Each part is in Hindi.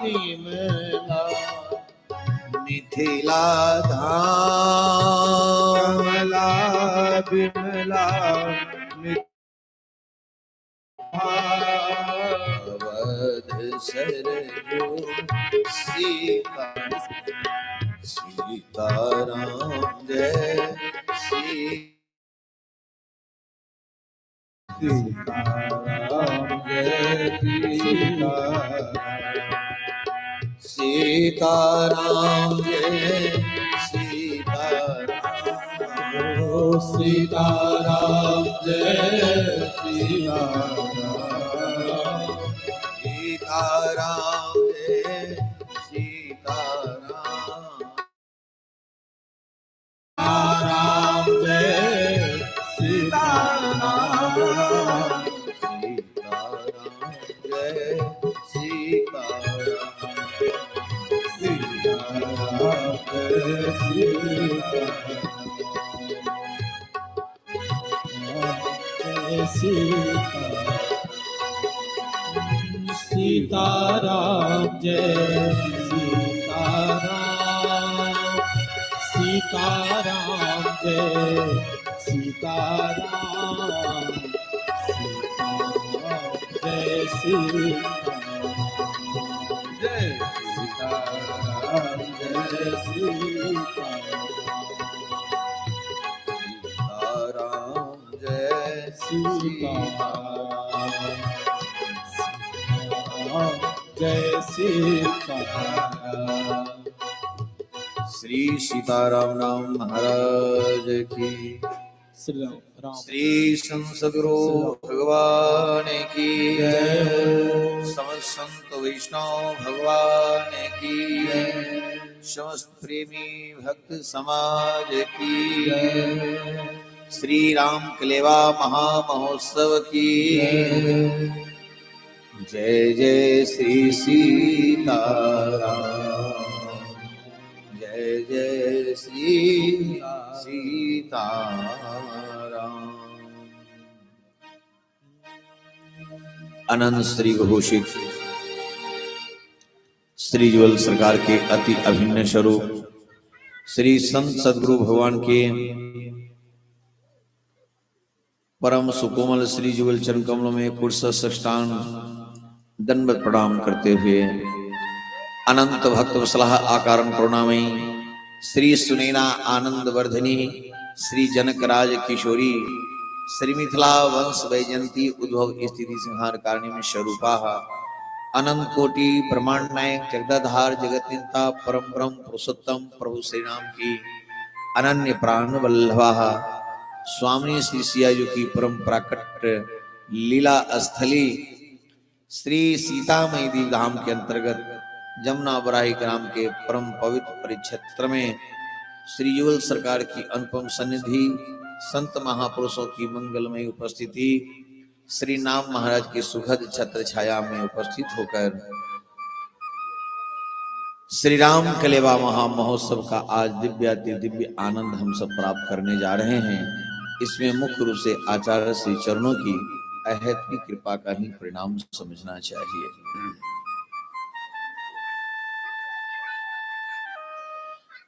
विमला मिथिला धाम कमला विमला अवध सरजू सीता सीताराम जय सीताराम जय सीताराम जय सीताराम सीताराम जय सीताराम जय सीताराम राम जय सीताराम सीताराम जय सीताराम सीताराम जय सीताराम जय सीताराम सीताराम जय सीताराम जय सीताराम जय सीताराम जय सीताराम जय सीताराम जय सीताराम श्री सीताराम नाम महाराज की श्री राम श्री संसदगुरु भगवान की जय समस्त संत वैष्णव भगवान की जय समस्त प्रेमी भक्त समाज की जय श्री राम कलेवा महामहोत्सव की जय जय श्री सीताराम जय जय श्री सीताराम। अनंत श्री घोषित श्री जुगल सरकार के अति अभिन्न स्वरूप श्री संत सदगुरु भगवान के परम सुकोमल श्री जुगल चरण कमलों में कुर्स सष्टांग दंडवत प्रणाम करते हुए अनंत भक्त वत्सलाः आकारं करुणामयी श्री सुनैना आनंद वर्धनी श्री जनक राज किशोरी श्री मिथिला वंश वैजयंती उद्भव स्थिति संहार कारिणी स्वरूपाः अनंत कोटि ब्रह्मांड नायक जगदाधार जगत नियंता परम ब्रह्म पुरुषोत्तम प्रभु श्री राम की अनन्य प्राण वल्लभाः स्वामी श्री सियाजू की परम प्राकट लीला स्थली श्री सीतामयी देवी धाम के अंतर्गत जमुना बराही ग्राम के परम पवित्र परिक्षेत्र में श्री जुगल सरकार की अनुपम सन्निधि संत महापुरुषों की मंगलमय उपस्थिति श्री नाम महाराज की सुखद छत्र छाया में उपस्थित होकर श्री राम कलेवा महा महोत्सव का आज दिव्य आनंद हम सब प्राप्त करने जा रहे हैं। इसमें मुख्य रूप से आचार्य श्री चरणों की अहेतुकी कृपा का ही परिणाम समझना चाहिए।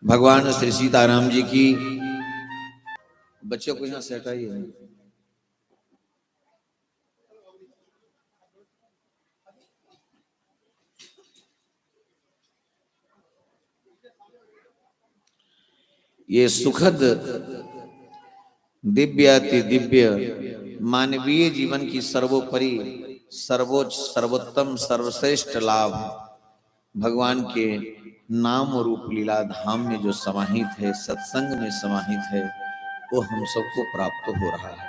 भगवान श्री सीताराम जी की बच्चों को यहाँ से हटाइए। ये सुखद दिव्य अति दिव्य मानवीय जीवन की सर्वोपरि सर्वोच्च सर्वोत्तम सर्वश्रेष्ठ लाभ भगवान के नाम रूप लीला धाम में जो समाहित है, सत्संग में समाहित है, वो हम सबको प्राप्त हो रहा है।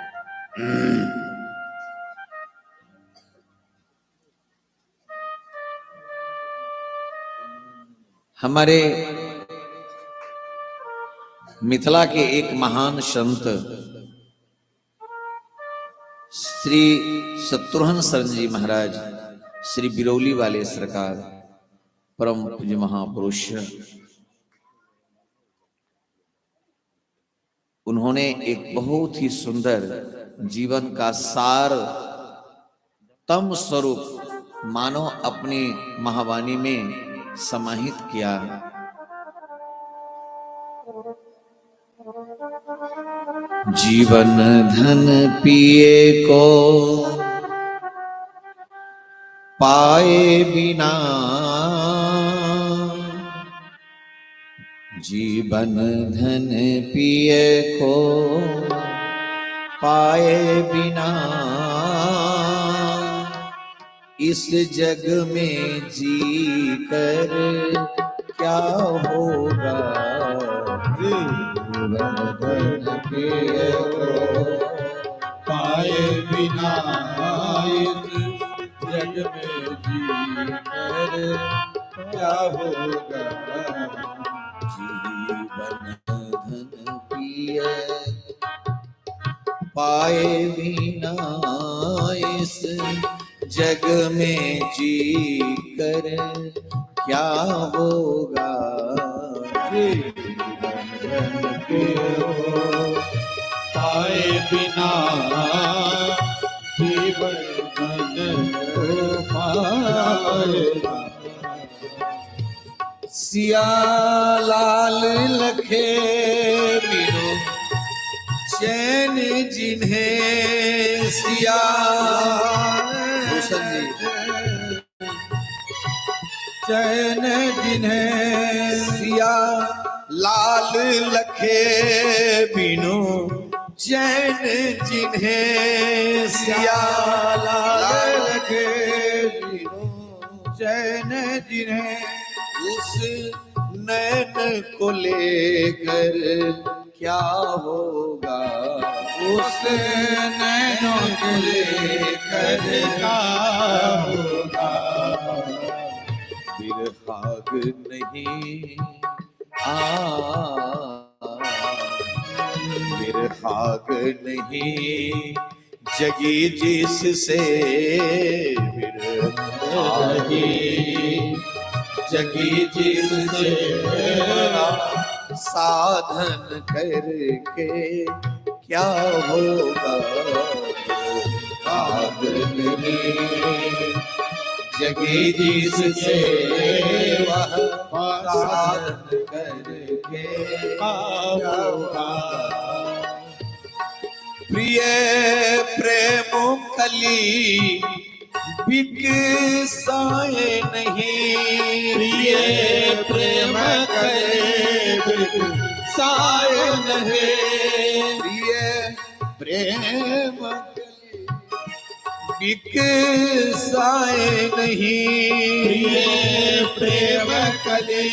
हमारे मिथिला के एक महान संत श्री शत्रुघ्न शरण जी महाराज श्री बिरौली वाले सरकार परम पूज्य महापुरुष, उन्होंने एक बहुत ही सुंदर जीवन का सार तम स्वरूप मानो अपनी महावाणी में समाहित किया। जीवन धन पिए को पाए बिना, जीवन धन पिए को पाए बिना, इस जग में जी कर क्या होगा। जीवन धन पिए को पाए बिना इस जग में जी कर क्या होगा। जीवन धन पिए पाए बिना, इस जग में जी कर क्या होगा। पाए बिना जीवन धन को पाएगा। सिया लाल लखे बिनु चैन जिन्हें, सिया भूषण जी, चैन जिन्हें, सिया लाल लखे बिनु चैन जिन्हें, सिया लाल लखे बिनु चैन जिन्हें, उस नैन को लेकर क्या होगा। उस नैनों को लेकर क्या होगा। बिरहाग नहीं बिरहाग नहीं जगी जिससे, बिरहाग जगी जिससे साधन करके क्या होगा। आग नहीं जगी जिससे वह साधन करके क्या होगा। प्रिय प्रेम कली बिकसाए नहीं, प्रिय प्रेम करे साए नहीं, प्रिय प्रेम बिकसाए नहीं, प्रिय प्रेम करे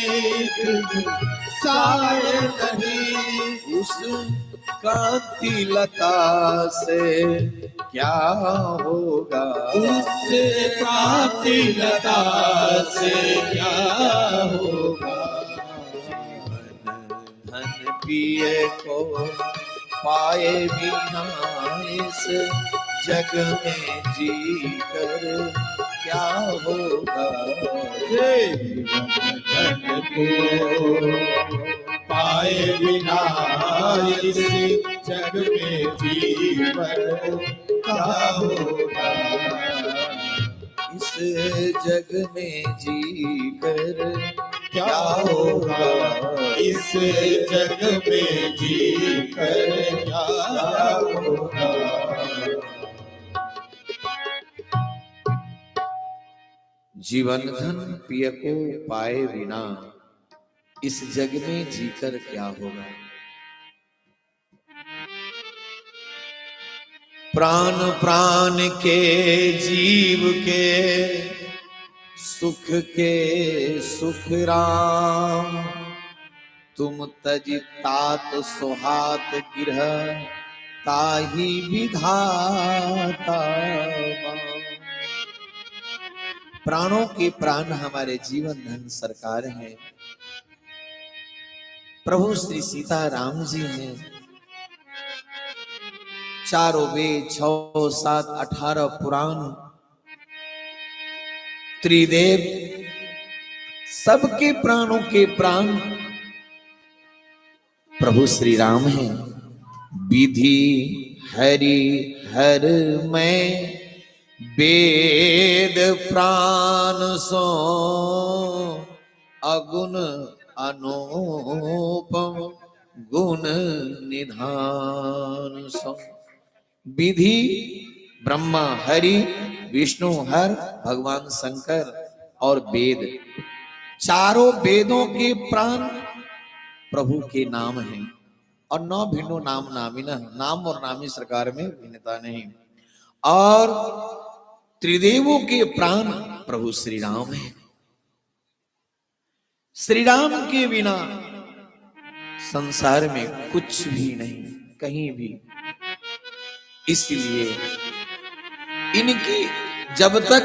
साए नहीं। उस कांति लता से क्या होगा। उस कांति लता से क्या होगा। धन पिए को पाए बिना, इस जग में जी कर क्या होगा। धन को पाए बिना इस जग में जीवन क्या होगा। इस जग में जी कर क्या होगा। इस जग में जी कर क्या होगा। जीवन धन पिय को पाए बिना, इस जग में जीकर क्या होगा। प्राण प्राण के जीव के सुख के सुख राम, तुम तज तात सुहात गिरह ताही विधाता। प्राणों के प्राण हमारे जीवन धन सरकार हैं, प्रभु श्री सीता राम जी हैं। चारों वेद 6, 7, 18 पुराण, त्रिदेव, सबके प्राणों के प्राण प्रभु श्री राम हैं। विधि हरि हर मैं वेद प्राण सो अगुण अनुपम गुण निधान सो। विधि ब्रह्मा हरि विष्णु हर भगवान शंकर और वेद, चारों वेदों के प्राण प्रभु के नाम हैं। और नौ भिन्नो नाम नामिना, नाम और नामी सरकार में भिन्नता नहीं। और त्रिदेवों के प्राण प्रभु श्री राम है। श्री राम के बिना संसार में कुछ भी नहीं, कहीं भी। इसलिए इनकी जब तक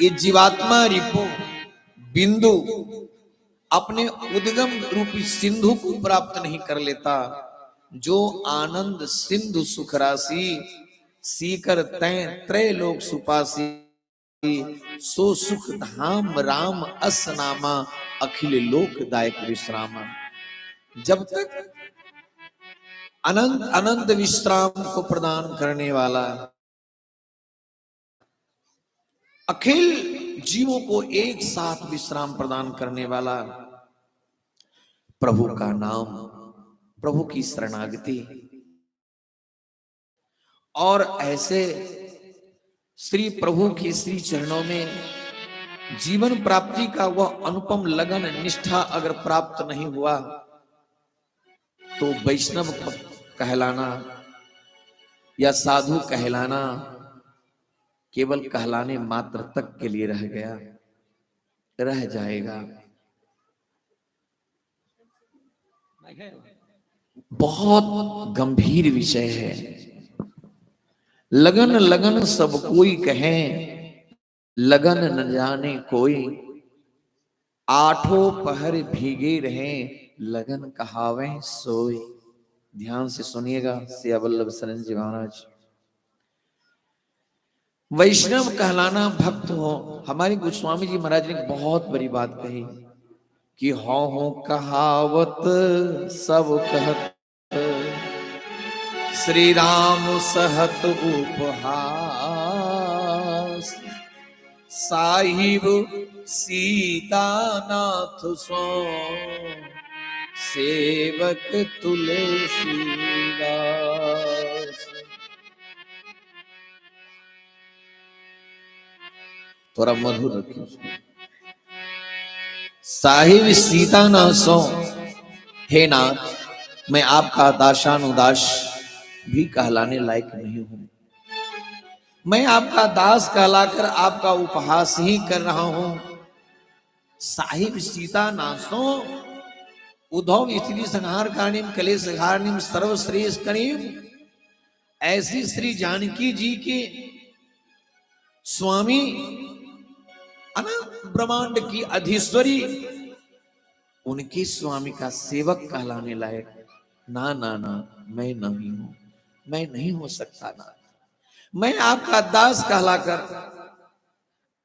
ये जीवात्मा रिपु बिंदु अपने उद्गम रूपी सिंधु को प्राप्त नहीं कर लेता, जो आनंद सिंधु सुख राशि सीकर तय त्रय लोक सुपासी, सो सुख धाम राम अस नामा अखिल लोकदायक विश्रामा। जब तक अनंत अनंत विश्राम को प्रदान करने वाला, अखिल जीवों को एक साथ विश्राम प्रदान करने वाला प्रभु का नाम, प्रभु की शरणागति, और ऐसे श्री प्रभु के श्री चरणों में जीवन प्राप्ति का वह अनुपम लगन निष्ठा अगर प्राप्त नहीं हुआ तो वैष्णव कहलाना या साधु कहलाना केवल कहलाने मात्र तक के लिए रह गया, रह जाएगा। बहुत गंभीर विषय है। लगन लगन सब कोई कहे, लगन न जाने कोई, आठों पहर भीगे रहे, लगन कहावे सोई। ध्यान से सुनिएगा सिया वल्लभ शरण जी महाराज। वैष्णव कहलाना भक्त हो। हमारे गोस्वामी जी महाराज ने बहुत बड़ी बात कही कि हो कहावत सब कहत, श्री राम सहत उपहास, साहिब सीता नाथ सो सेवक तुलसीदास। थोड़ा मधुर रखिए उसको। साहिब सीता ना सो, हे नाथ मैं आपका दासानुदास भी कहलाने लायक नहीं हूं। मैं आपका दास कहलाकर आपका उपहास ही कर रहा हूं। साहिब सीता नासो, उद्धव स्त्री संहार कारणीम कलेश हारणीम सर्वश्रेष्ठ करीम। ऐसी श्री जानकी जी के स्वामी अनंत ब्रह्मांड की अधीश्वरी, उनके स्वामी का सेवक कहलाने लायक ना ना ना मैं नहीं हूं, मैं नहीं हो सकता ना। मैं आपका दास कहलाकर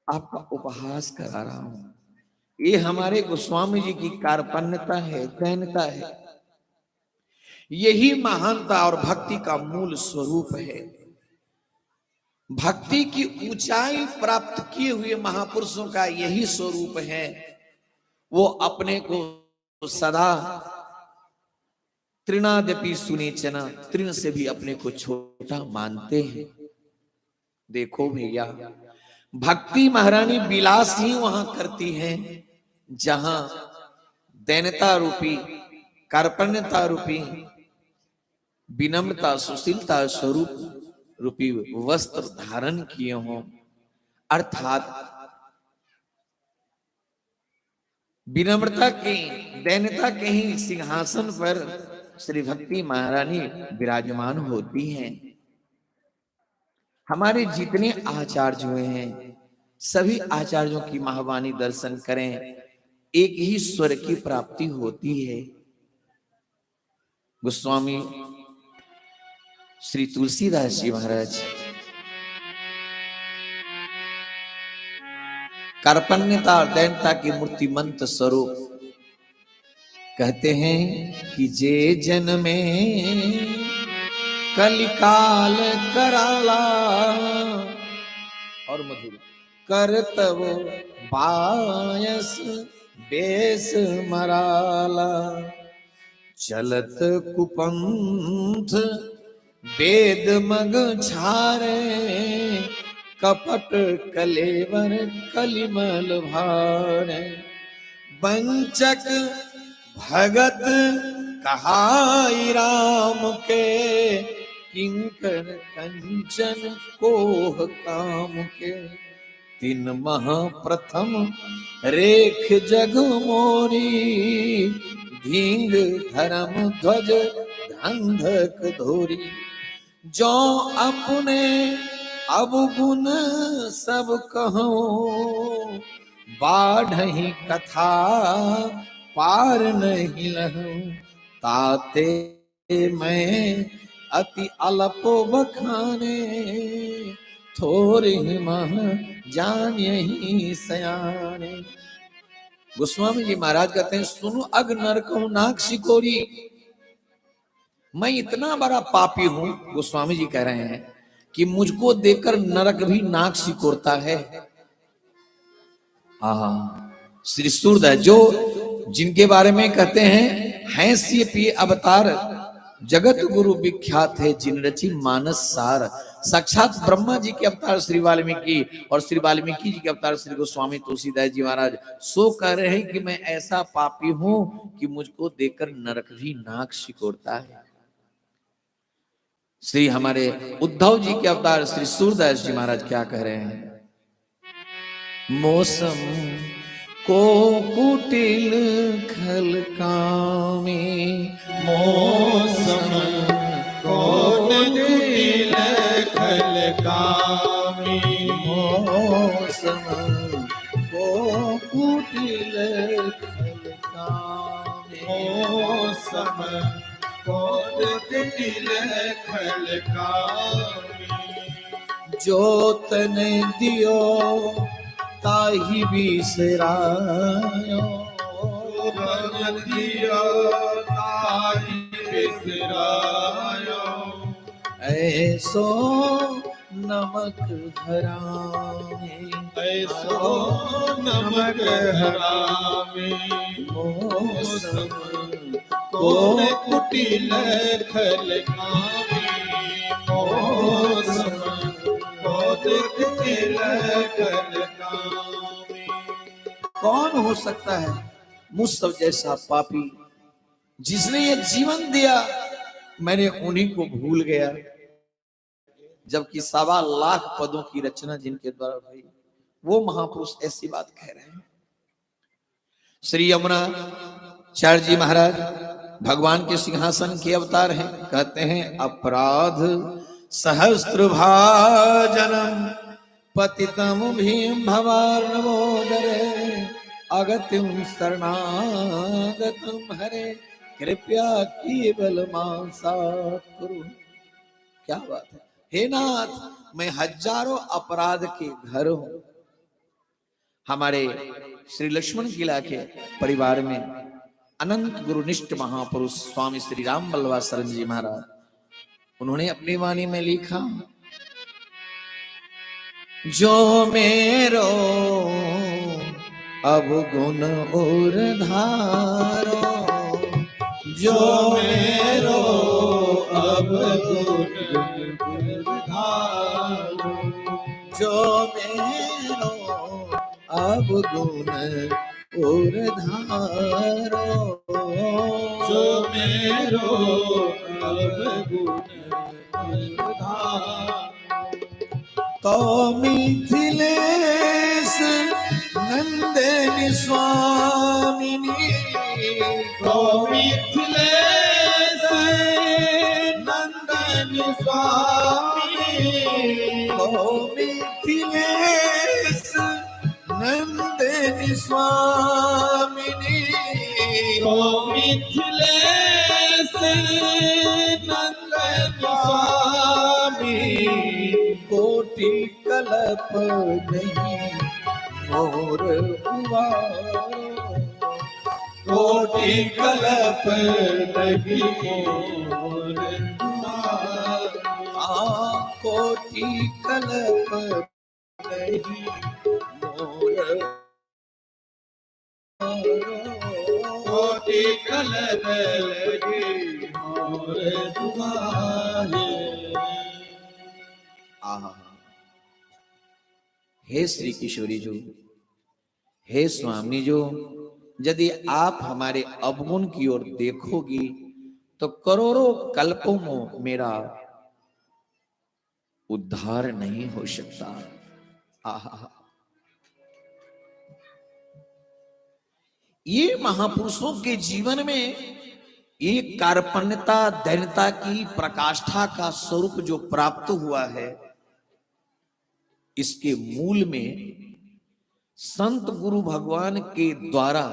आपका उपहास करा रहा हूं। ये हमारे गोस्वामी जी की कार्पण्यता है, दैन्यता है। यही महानता और भक्ति का मूल स्वरूप है। भक्ति की ऊंचाई प्राप्त किए हुए महापुरुषों का यही स्वरूप है। वो अपने को सदा तृणादपि सुनीचना, तृण से भी अपने को छोटा मानते हैं। देखो भैया, भक्ति महारानी विलास ही वहां करती हैं जहां दैन्यता रूपी, कार्पण्यता रूपी, विनम्रता सुशीलता स्वरूप रूपी वस्त्र धारण किए हों। अर्थात विनम्रता के, दैन्यता के ही सिंहासन पर श्री भक्ति महारानी विराजमान होती हैं। हमारे जितने आचार्य हुए हैं, सभी आचार्यों की महावाणी दर्शन करें, एक ही स्वर की प्राप्ति होती है। गोस्वामी श्री तुलसीदास जी महाराज कार्पण्यता और दैन्यता की मूर्तिमंत स्वरूप कहते हैं कि जे जन में कलिकाल कराला, और मधुर। करतव बायस बेस मराला, चलत कुपंथ वेद मग छारे, कपट कलेवर कलिमल भारे। वंचक भगत कहाई राम के, किंकर कंचन कोह काम के। तीन मह प्रथम रेख जग मोरी, धींग धर्म ध्वज धंधक धोरी। जो अपने अवगुण सब कहो, बाढ़ही कथा पार नहीं लहूं। ताते मैं अति अल्प बखाने, थोरी मह जान यही सयाने। गोस्वामी जी महाराज कहते हैं, सुनो अग नरकहु नाक सिकोरी। मैं इतना बड़ा पापी हूं, गोस्वामी जी कह रहे हैं, कि मुझको देखकर नरक भी नाक सिकोरता है। श्री सूरदास जो जिनके बारे में कहते हैं सी पी अवतार, जगत गुरु विख्यात है जिन रची मानस सार। साक्षात ब्रह्मा जी के अवतार श्री वाल्मीकि, और श्री वाल्मीकि जी के अवतार श्री गोस्वामी तुलसीदास जी महाराज सो कह रहे हैं कि मैं ऐसा पापी हूं कि मुझको देखकर नरक भी नाक सिकोड़ता है। श्री हमारे उद्धव जी के अवतार श्री सूरदास जी महाराज क्या कह रहे हैं? मौसम को कुटिल खल कामी, मौसम को कुटिल खल कामी। मौसम को कुटिल खल कामी। मौसम को कुटिल खल कामी। जोत ने दियो ताही बिसरायो, रंग दियो ताही बिसरायो। ऐसो नमक हरामे, ऐसो नमक हरामे। मौसम को कुटिल खल कामी। मौसम को कुटिल खल कामी। कौन हो सकता है मुझ सब जैसा पापी, जिसने ये जीवन दिया मैंने उन्हीं को भूल गया। जबकि 1.25 लाख पदों की रचना जिनके द्वारा हुई, वो महापुरुष ऐसी बात कह रहे हैं। श्री यमुनाचार्य जी महाराज भगवान के सिंहासन के अवतार हैं। कहते हैं अपराध सहस्त्र भाजनम, पतितम भीम भवार्णवोदरे, अगतिम शरणागतम हरे, कृपया केवल मांसा करो। क्या बात है! हे नाथ, मैं हजारों अपराध के घर हूं। हमारे श्री लक्ष्मण किला के परिवार में अनंत गुरुनिष्ठ महापुरुष स्वामी श्री राम बल्लभा शरण जी महाराज, उन्होंने अपनी वाणी में लिखा, जो मेरो अवगुण और धारो, जो मेरो अवगुण धारो। जो मेरो अवगुण और धारो, जो मेरो अवगुण धारो। तो मिथिलेश नंदन स्वामिनी, तो मिथिलेश नंदन स्वामी। तो मिथिलेश नंदन स्वामिनी, तो मिथिलेश नंदन स्वामी। कोटि कल्प नहीं मोर उबारो, कोटि कल्प नहीं मोर उबारो। कोटि कल्प नहीं लगी मोर कोटि कलर लगी मोर दुआरे। आहा, हे श्री किशोरी जो, हे स्वामी जो, यदि आप हमारे अवगुण की ओर देखोगी तो करोड़ों कल्पों में मेरा उद्धार नहीं हो सकता। आहा, ये महापुरुषों के जीवन में एक कार्पण्यता दैन्यता की प्रकाष्ठा का स्वरूप जो प्राप्त हुआ है, इसके मूल में संत गुरु भगवान के द्वारा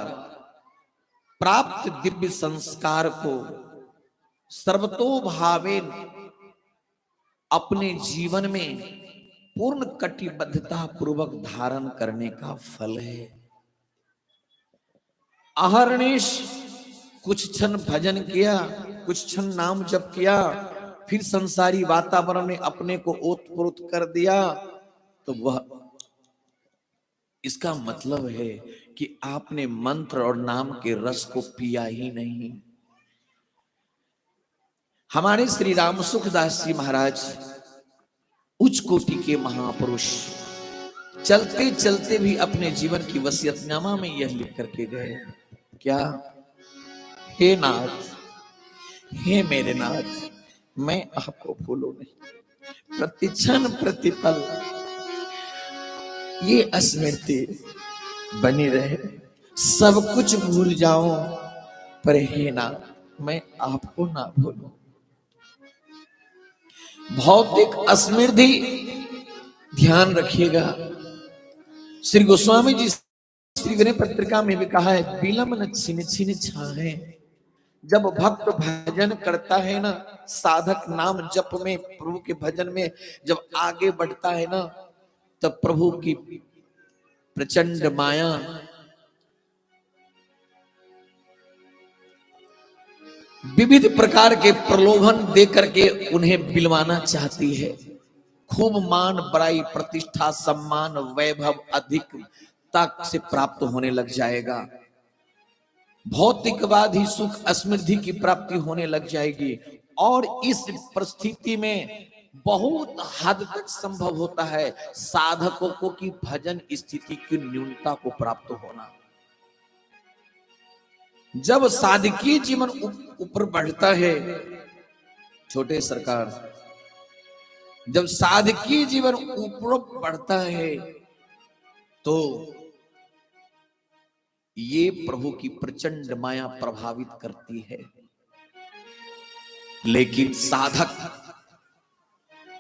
प्राप्त दिव्य संस्कार को सर्वतोभावेन अपने जीवन में पूर्ण कटिबद्धता पूर्वक धारण करने का फल है। अहर्निश कुछ क्षण भजन किया, कुछ क्षण नाम जप किया, फिर संसारी वातावरण में अपने को ओतप्रोत कर दिया, तो वह इसका मतलब है कि आपने मंत्र और नाम के रस को पिया ही नहीं। हमारे श्री राम सुखदास जी महाराज उच्च कोटि के महापुरुष चलते चलते भी अपने जीवन की वसीयतनामा में यह लिख करके गए, क्या? हे नाथ, हे मेरे नाथ, मैं आपको भूलूं नहीं, प्रतिक्षण प्रतिपल ये स्मृति बनी रहे, सब कुछ भूल जाऊं पर हे नाथ मैं आपको ना भूलूं। भौतिक स्मृति ध्यान रखिएगा। श्री गोस्वामी जी श्री विनय पत्रिका में भी कहा है, बिलम न छिन छिन छाहे। जब भक्त भजन करता है ना, साधक नाम जप में, प्रभु के भजन में जब आगे बढ़ता है ना, तब प्रभु की प्रचंड माया विविध प्रकार के प्रलोभन दे करके उन्हें बिलवाना चाहती है। खूब मान, बड़ाई, प्रतिष्ठा, सम्मान, वैभव अधिकता से प्राप्त होने लग जाएगा। भौतिकवाद ही सुख समृद्धि की प्राप्ति होने लग जाएगी। और इस परिस्थिति में बहुत हद तक संभव होता है साधकों को कि भजन स्थिति की न्यूनता को प्राप्त होना। जब साधकीय जीवन ऊपर बढ़ता है, छोटे सरकार, जब साधकीय जीवन ऊपर बढ़ता है तो ये प्रभु की प्रचंड माया प्रभावित करती है। लेकिन साधक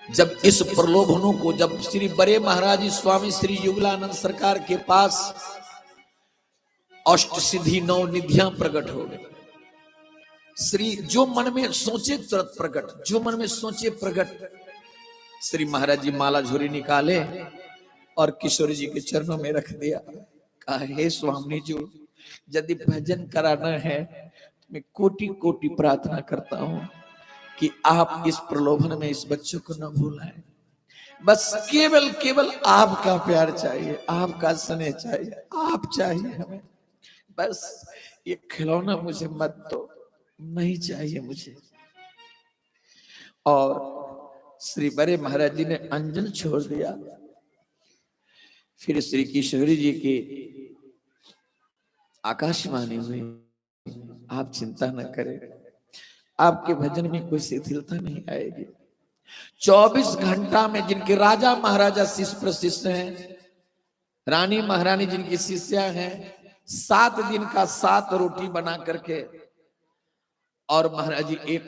जब इस प्रलोभनों को, जब श्री बड़े महाराज स्वामी श्री युगलानंद सरकार के पास अष्ट सिद्धि 9 निधियां प्रकट हो गई, श्री जो मन में सोचे तुरंत प्रकट, जो मन में सोचे प्रकट। श्री महाराज जी माला झोरी निकाले और किशोर जी के चरणों में रख दिया। कहा, हे स्वामी जी, यदि भजन कराना है तो मैं कोटि कोटि प्रार्थना करता हूं कि आप इस प्रलोभन में इस बच्चों को न भूलाएं। बस केवल केवल आपका प्यार चाहिए, आपका स्नेह चाहिए, आप चाहिए हमें। बस ये खिलौना मुझे मत दो, नहीं चाहिए मुझे। और श्री बड़े महाराज जी ने अंजन छोड़ दिया। फिर श्री किशोरी जी की आकाशवाणी हुई, आप चिंता न करें, आपके भजन में कोई शिथिलता नहीं आएगी। 24 घंटा में जिनके राजा महाराजा शिष्य प्रशिष्य हैं, रानी महारानी जिनकी शिष्या हैं, 7 दिन का 7 रोटी बना करके, और महाराज जी एक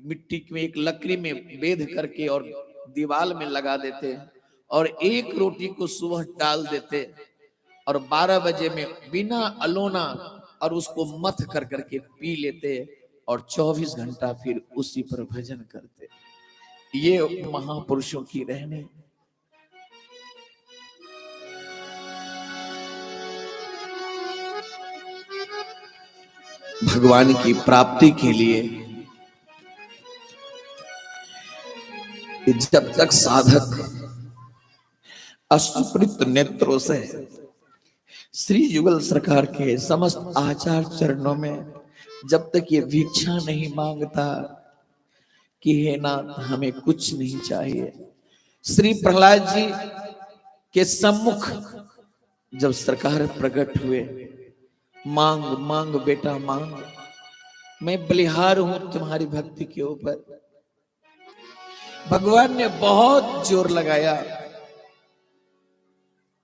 मिट्टी में, एक लकड़ी में बेध करके और दीवार में लगा देते, और एक रोटी को सुबह डाल देते, और 12 बजे में बिना अलोना और उसको मथ कर करके पी लेते, और 24 घंटा फिर उसी पर भजन करते। ये महापुरुषों की रहनी। भगवान की प्राप्ति के लिए जब तक साधक अश्रुत नेत्रों से श्री युगल सरकार के समस्त आचार चरणों में जब तक ये भिक्षा नहीं मांगता कि हे नाथ हमें कुछ नहीं चाहिए, श्री प्रहलाद जी के सम्मुख जब सरकार प्रकट हुए, मांग मांग बेटा मांग, मैं बलिहार हूं तुम्हारी भक्ति के ऊपर। भगवान ने बहुत जोर लगाया,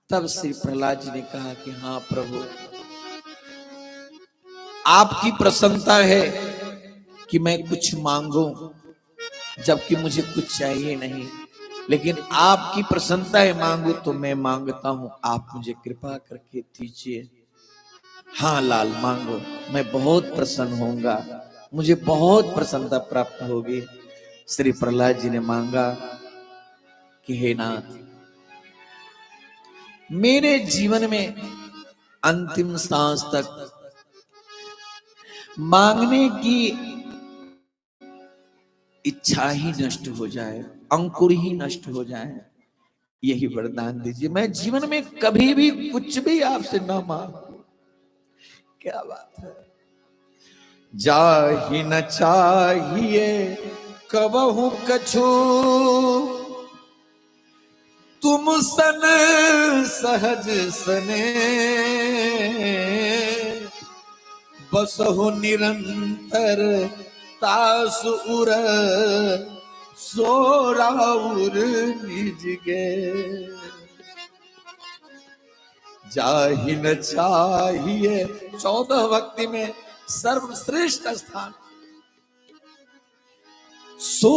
तब श्री प्रहलाद जी ने कहा कि हाँ प्रभु, आपकी प्रसन्नता है कि मैं कुछ मांगू जबकि मुझे कुछ चाहिए नहीं, लेकिन आपकी प्रसन्नता है मांगू तो मैं मांगता हूं, आप मुझे कृपा करके दीजिए। हाँ लाल मांगो, मैं बहुत प्रसन्न होऊंगा, मुझे बहुत प्रसन्नता प्राप्त होगी। श्री प्रहलाद जी ने मांगा कि हे नाथ, मेरे जीवन में अंतिम सांस तक मांगने की इच्छा ही नष्ट हो जाए, अंकुर ही नष्ट हो जाए, यही वरदान दीजिए। मैं जीवन में कभी भी कुछ भी आपसे ना मांगू। क्या बात है। जाहि न चाहिए कबहू कछु, तुम सन सहज सने, बसहु निरंतर तास उर सोराउर निज गे। जाहि न चाहिए 14 भक्ति में सर्वश्रेष्ठ स्थान, सो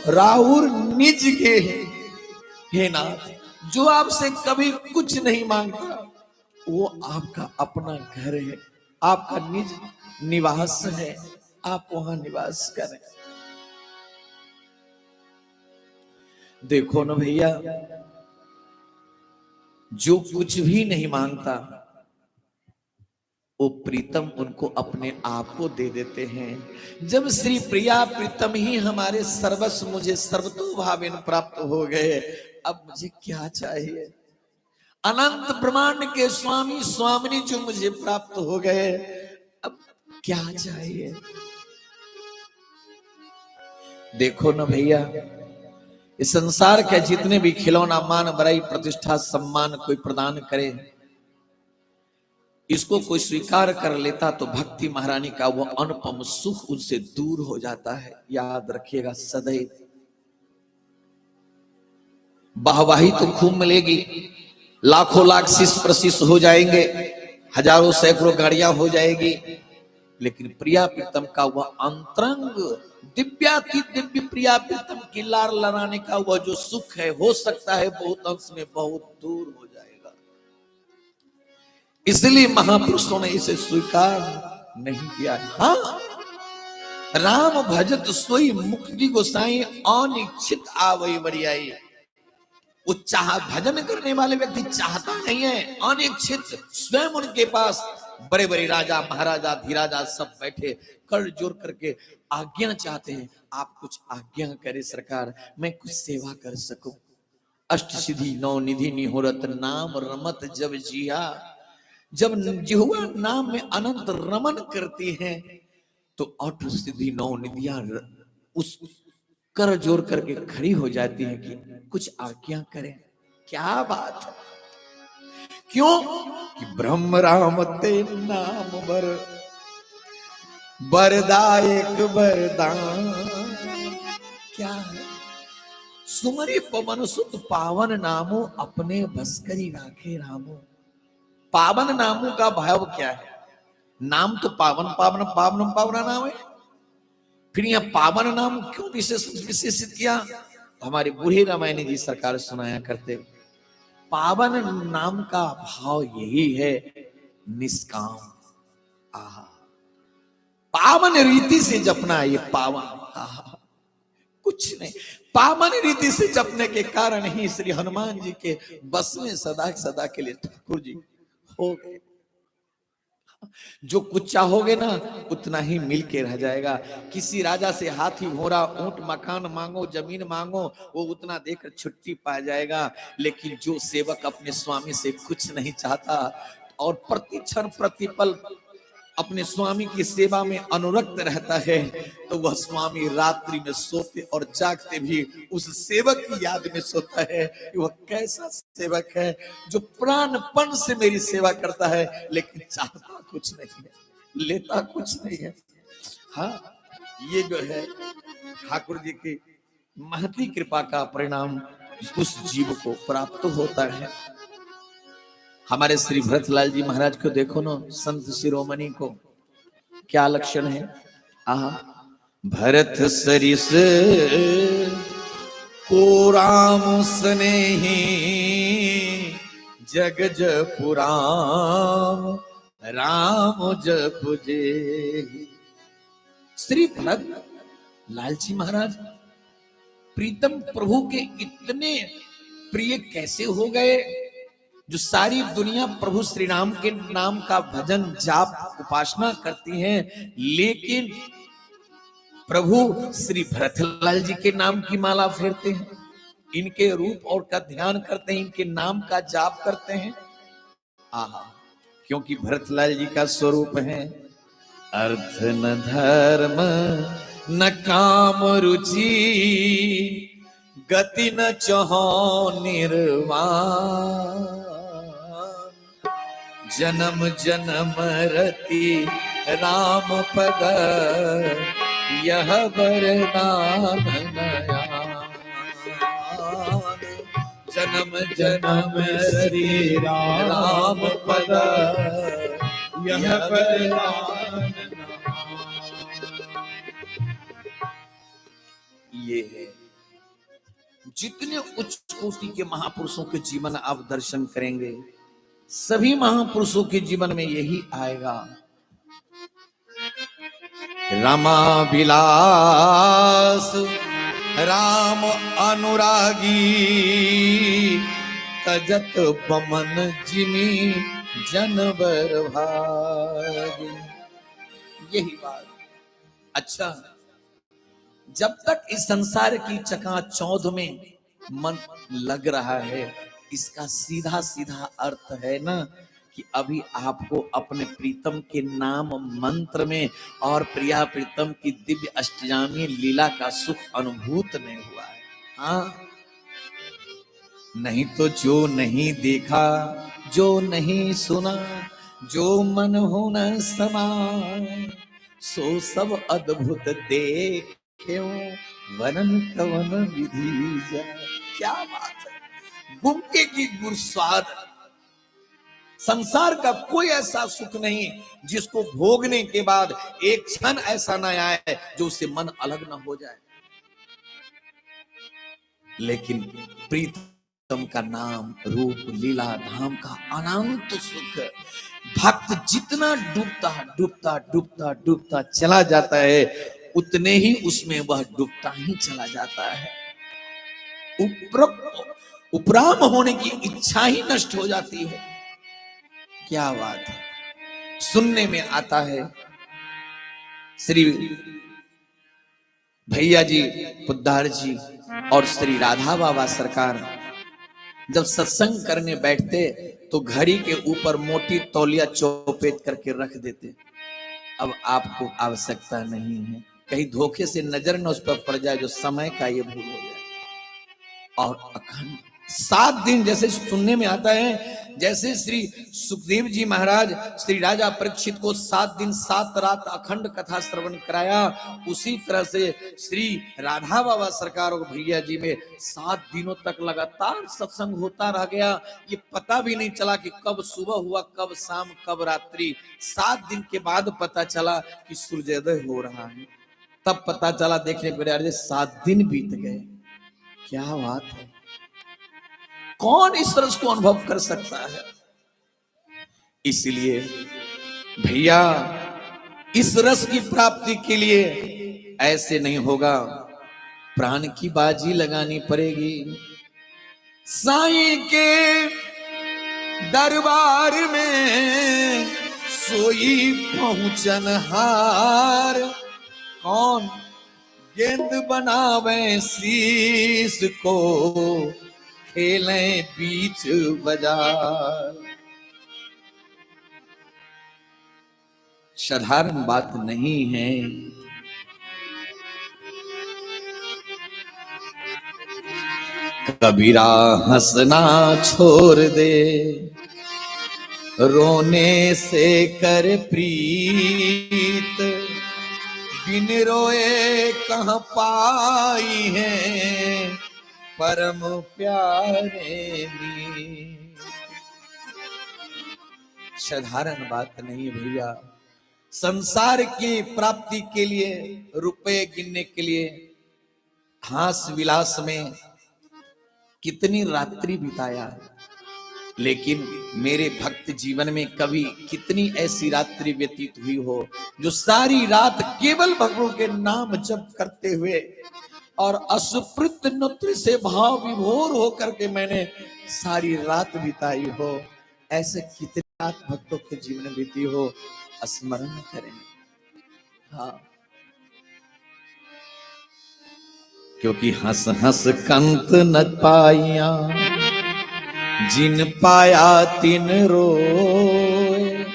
राउर निज गे। हे नाथ, जो आपसे कभी कुछ नहीं मांगता वो आपका अपना घर है, आपका निज निवास है, आप वहां निवास करें। देखो ना भैया, जो कुछ भी नहीं मांगता वो प्रीतम उनको अपने आप को दे देते हैं। जब श्री प्रिया प्रीतम ही हमारे सर्वस्व मुझे सर्वतो भावेन प्राप्त हो गए, अब मुझे क्या चाहिए। अनंत ब्रह्मांड के स्वामी स्वामिनी जो मुझे प्राप्त हो गए, अब क्या चाहिए। देखो ना भैया, इस संसार के जितने भी खिलौना मान बड़ाई प्रतिष्ठा सम्मान कोई प्रदान करे, इसको कोई स्वीकार कर लेता तो भक्ति महारानी का वो अनुपम सुख उससे दूर हो जाता है। याद रखिएगा सदैव। वाहवाही तो खूब मिलेगी, लाखों लाख शिष्य प्रशिष्य हो जाएंगे, हजारों सैकड़ों गाड़ियां हो जाएगी, लेकिन प्रिया प्रीतम का वह अंतरंग दिव्याति दिव्य प्रिया प्रीतम की लार लड़ाने का वह जो सुख है, हो सकता है बहुत अंश में बहुत दूर हो जाएगा। इसलिए महापुरुषों ने इसे स्वीकार नहीं किया। हाँ, राम भजत सोई मुक्ति गोसाई अनिच्छित आवई बरियाई। वो भजन करने वाले व्यक्ति चाहता नहीं है, अनिच्छित स्वयं उनके पास बड़े बड़े राजा महाराजा धीराजा सब बैठे कर जोर करके आज्ञा चाहते हैं, आप कुछ आज्ञा करें सरकार, मैं कुछ सेवा कर सकूं। अष्ट सिद्धि नौ निधि निहोरत नाम रमत जब जिया। जब जिहुआ नाम में अनंत रमन करती हैं तो अष्ट सिद्धि नौ निधियां उस कर जोर करके खड़ी हो जाती है कि कुछ आज्ञा करें। क्या बात है। क्यों कि ब्रह्म राम ते नाम बर बरदायक वरदान। क्या है। सुमरि पवन सुत पावन नामो अपने बस करी राखे रामो। पावन नामों का भाव क्या है। नाम तो पावन पावन पावन पावन नाम है, फिर यह पावन नाम क्यों विशेषित किया। हमारे बूढ़े रामायणी जी सरकार सुनाया करते, पावन नाम का भाव यही है निष्काम। आहा, पावन रीति से जपना, ये पावन। आहा, कुछ नहीं, पावन रीति से जपने के कारण ही श्री हनुमान जी के बस में सदा सदा के लिए ठाकुर जी हो गए। जो कुछ चाहोगे ना उतना ही मिल के रह जाएगा। किसी राजा से हाथी घोड़ा ऊंट मकान मांगो जमीन मांगो वो उतना देकर छुट्टी पा जाएगा, लेकिन जो सेवक अपने स्वामी से कुछ नहीं चाहता और प्रति क्षण प्रतिपल अपने स्वामी की सेवा में अनुरक्त रहता है, तो वह स्वामी रात्रि में सोते और जागते भी उस सेवक की याद में सोता है कि वह कैसा सेवक है जो प्राणपण से मेरी सेवा करता है, लेकिन चाहता कुछ नहीं है, लेता कुछ नहीं है। हाँ, ये जो है ठाकुर जी की महती कृपा का परिणाम उस जीव को प्राप्त होता है। हमारे श्री भरतलाल जी महाराज को देखो ना, संत शिरोमणि को क्या लक्षण है। आहा, भरत सरिस को राम स्नेही जग जपु राम राम जप जेहि। श्री भरत लाल जी महाराज प्रीतम प्रभु के इतने प्रिय कैसे हो गए, जो सारी दुनिया प्रभु श्री राम के नाम का भजन जाप उपासना करती है, लेकिन प्रभु श्री भरतलाल जी के नाम की माला फेरते हैं, इनके रूप और का ध्यान करते हैं, इनके नाम का जाप करते हैं। आहा, क्योंकि भरतलाल जी का स्वरूप है अर्थ न धर्म न काम रुचि गति न चहो निर्वाण जन्म जन्म रति राम पद यह वरदान नया। जन्म जन्म श्री राम पद यह वरदान। ये है, जितने उच्च कोटि के महापुरुषों के जीवन आप दर्शन करेंगे, सभी महापुरुषों के जीवन में यही आएगा। रामा विलास राम अनुरागी तजत बमन जिमी जनबर भागी। यही बात। अच्छा, जब तक इस संसार की चकाचौंध में मन लग रहा है, इसका सीधा सीधा अर्थ है ना कि अभी आपको अपने प्रीतम के नाम मंत्र में और प्रिया प्रीतम की दिव्य अष्टयामी लीला का सुख अनुभूत नहीं हुआ है। हाँ, नहीं तो जो नहीं देखा, जो नहीं सुना, जो मन हो न समा, सो सब अद्भुत देख क्यों वनन कवन विधि जा। क्या बात है, गुमके की गुरस्वाद। संसार का कोई ऐसा सुख नहीं जिसको भोगने के बाद एक क्षण ऐसा न आए जो उससे मन अलग न हो जाए, लेकिन प्रीतम का नाम रूप लीला धाम का अनंत सुख भक्त जितना डूबता डूबता डूबता डूबता चला जाता है, उतने ही उसमें वह डूबता ही चला जाता है। उपराम होने की इच्छा ही नष्ट हो जाती है। क्या बात है। सुनने में आता है श्री भैया जी पुद्दार जी और श्री राधा बाबा सरकार जब सत्संग करने बैठते तो घड़ी के ऊपर मोटी तौलिया चौपेट करके रख देते। अब आपको आवश्यकता नहीं है, कहीं धोखे से नजर न उस पर पड़ जाए जो समय का ये भूल हो जाए। और अखंड 7 दिन, जैसे सुनने में आता है, जैसे श्री सुखदेव जी महाराज श्री राजा परीक्षित को 7 दिन 7 रात अखंड कथा श्रवण कराया, उसी तरह से श्री राधा बाबा सरकार और भैया जी में 7 दिनों तक लगातार सत्संग होता रह गया। ये पता भी नहीं चला कि कब सुबह हुआ, कब शाम, कब रात्रि। 7 दिन के बाद पता चला कि सूर्योदय हो रहा है, तब पता चला देखने के बाद 7 दिन बीत गए। क्या बात है। कौन इस रस को अनुभव कर सकता है। इसलिए भैया इस रस की प्राप्ति के लिए ऐसे नहीं होगा, प्राण की बाजी लगानी पड़ेगी। साईं के दरबार में सोई पहुंचनहार, कौन गेंद बनावे शीश को, खेलें बीच बाजार। साधारण बात नहीं है। कबीरा हंसना छोड़ दे, रोने से कर प्रीत, बिन रोए कहाँ पाई है परम प्यारे मीत। साधारण बात नहीं भैया। संसार की प्राप्ति के लिए, रुपए गिनने के लिए हास विलास में कितनी रात्रि बिताया, लेकिन मेरे भक्त जीवन में कभी कितनी ऐसी रात्रि व्यतीत हुई हो जो सारी रात केवल भगवान के नाम जप करते हुए और असुप्रित नृत्य से भाव विभोर होकर के मैंने सारी रात बिताई हो। ऐसे कितने रात भक्तों के जीवन में बीती हो, स्मरण करें। हाँ, क्योंकि हंस हंस कंत न पाइया, जिन पाया तिन रोए,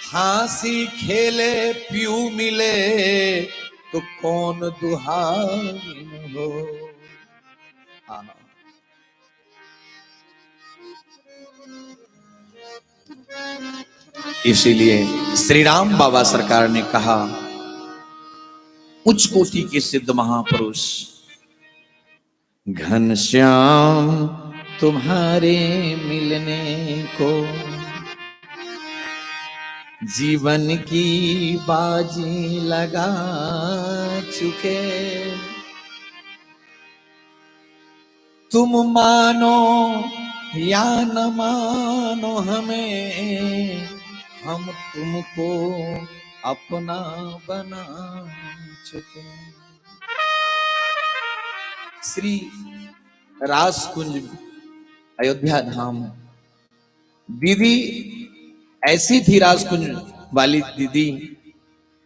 हासी खेले प्यू मिले, तो कौन दुहाइन हो। इसीलिए श्री राम बाबा सरकार ने कहा, उच्च कोटि के सिद्ध महापुरुष घनश्याम तुम्हारे मिलने को जीवन की बाजी लगा चुके, तुम मानो या न मानो हमें, हम तुमको अपना बना चुके। श्री रासकुंज अयोध्या धाम, दीदी ऐसी थी रासकुंज वाली दीदी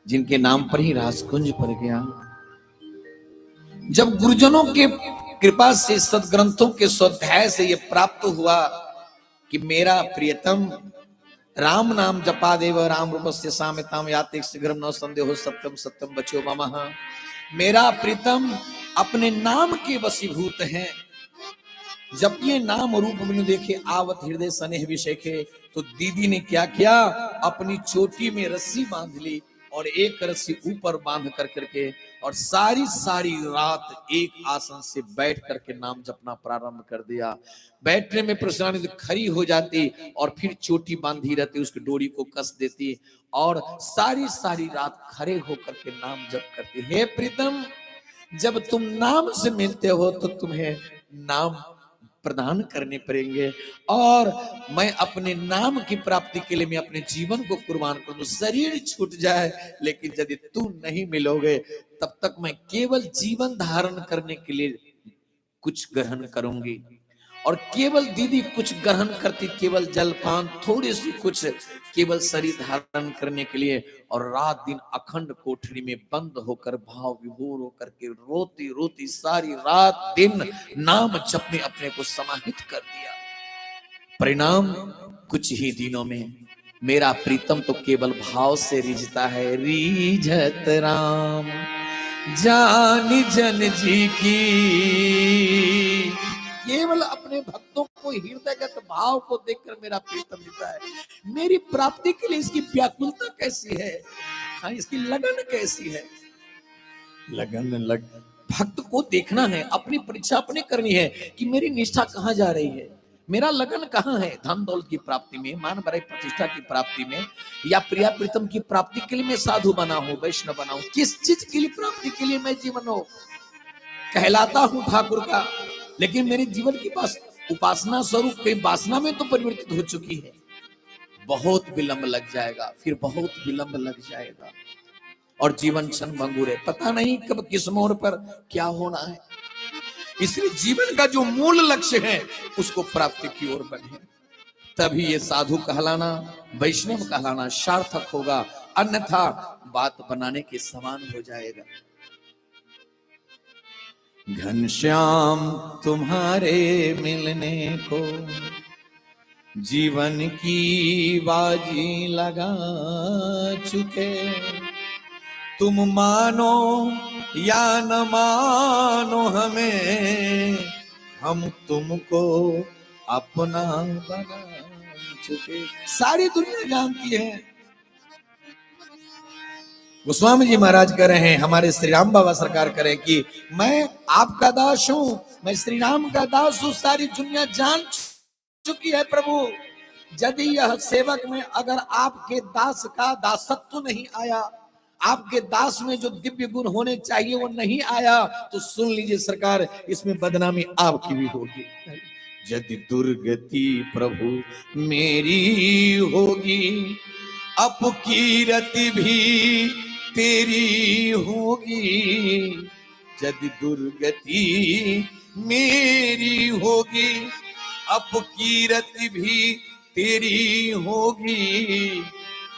जिनके नाम पर ही रासकुंज पड़ गया। जब गुरुजनों के कृपा से, सदग्रंथों के स्वाध्याय से यह प्राप्त हुआ कि मेरा प्रियतम राम नाम जपा देव राम रूपस्य साम्यताम याते शीघ्रम न संदेहो सत्यम सत्यम बचो ममः। मेरा प्रीतम अपने नाम के वशीभूत हैं। जब ये नाम रूप बिनु देखे आवत हृदय स्नेह विषेखे, तो दीदी ने क्या किया, अपनी चोटी में रस्सी बांध ली और एक रस्सी ऊपर बांध कर करके और सारी रात एक आसन से बैठ करके नाम जपना प्रारंभ कर दिया। बैठने में परेशानी खड़ी हो जाती और फिर चोटी बांधी रहती, उसकी डोरी को कस देती और सारी रात खड़े होकर के नाम जप करती। हे प्रीतम, जब तुम नाम से मिलते हो तो तुम्हें नाम प्रदान करने पड़ेंगे और मैं अपने नाम की प्राप्ति के लिए मैं अपने जीवन को कुर्बान कर दूं। शरीर छूट जाए लेकिन यदि तुम नहीं मिलोगे तब तक मैं केवल जीवन धारण करने के लिए कुछ ग्रहण करूंगी। और केवल दीदी कुछ ग्रहण करती, केवल जलपान थोड़ी सी कुछ, केवल शरीर धारण करने के लिए, और रात दिन अखंड कोठरी में बंद होकर भाव विभोर होकर के रोती रोती सारी रात दिन नाम जपने अपने को समाहित कर दिया। परिणाम कुछ ही दिनों में मेरा प्रीतम तो केवल भाव से रिझता है। रिझत राम जान जन जी की, केवल अपने भक्तों को हृदयगत भाव को देखकर मेरा प्रीतम मिलता है। मेरी प्राप्ति के लिए इसकी व्याकुलता कैसी है, हाँ इसकी लगन कैसी है। लगन भक्त को देखना है, अपनी परीक्षा अपने करनी है कि मेरी निष्ठा कहाँ जा रही है, मेरा लगन कहाँ है। धन दौलत की प्राप्ति में, मान बड़ाई प्रतिष्ठा की प्राप्ति में, या प्रिया प्रीतम की प्राप्ति के लिए मैं साधु बना हूं, वैष्णव बना हूं, किस चीज के लिए प्राप्ति के लिए मैं जीवन हो कहलाता हूं ठाकुर का, लेकिन मेरे जीवन की उपासना स्वरूप कई वासना में तो परिवर्तित हो चुकी है। बहुत विलंब लग जाएगा, फिर बहुत विलंब लग जाएगा और जीवन क्षण भंगुर है, पता नहीं कब किस मोड़ पर क्या होना है। इसलिए जीवन का जो मूल लक्ष्य है उसको प्राप्ति की ओर बढ़े। तभी ये साधु कहलाना, वैष्णव कहलाना सार्थक होगा, अन्यथा बात बनाने के समान हो जाएगा। घनश्याम तुम्हारे मिलने को जीवन की बाजी लगा चुके, तुम मानो या न मानो हमें, हम तुमको अपना बना चुके। सारी दुनिया जानती है। गोस्वामी जी महाराज कह रहे हैं, हमारे श्री राम बाबा सरकार करें कि मैं आपका दास हूं, मैं श्री राम का दास हूं, सारी दुनिया जान चुकी है प्रभु। यदि यह सेवक में अगर आपके दास का दासत्व नहीं आया, आपके दास में जो दिव्य गुण होने चाहिए वो नहीं आया, तो सुन लीजिए सरकार, इसमें बदनामी आपकी भी होगी। यदि दुर्गति प्रभु मेरी होगी, अपकीरति भी तेरी होगी। यदि दुर्गति मेरी होगी, अपकीरति भी तेरी होगी।